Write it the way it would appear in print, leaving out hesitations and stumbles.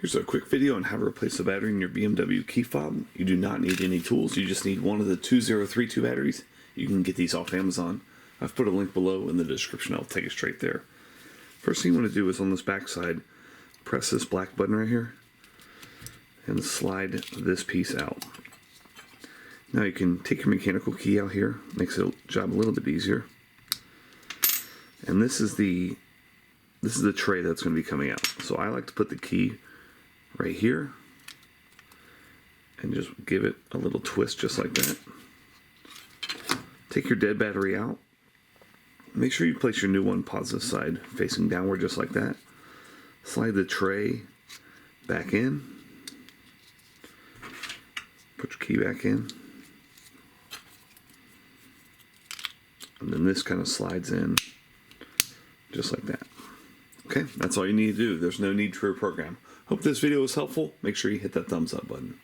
Here's a quick video on how to replace the battery in your BMW key fob. You do not need any tools. You just need one of the 2032 batteries. You can get these off Amazon. I've put a link below in the description. I'll take you straight there. First thing you want to do is on this back side, press this black button right here and slide this piece out. Now you can take your mechanical key out here. Makes the job a little bit easier. And this is the tray that's going to be coming out. So I like to put the key right here and just give it a little twist just like that. Take your dead battery out. Make sure you place your new one positive side facing downward just like that. Slide the tray back in. Put your key back in. And then this kind of slides in just like that. Okay, that's all you need to do. There's no need for a program. Hope this video was helpful. Make sure you hit that thumbs up button.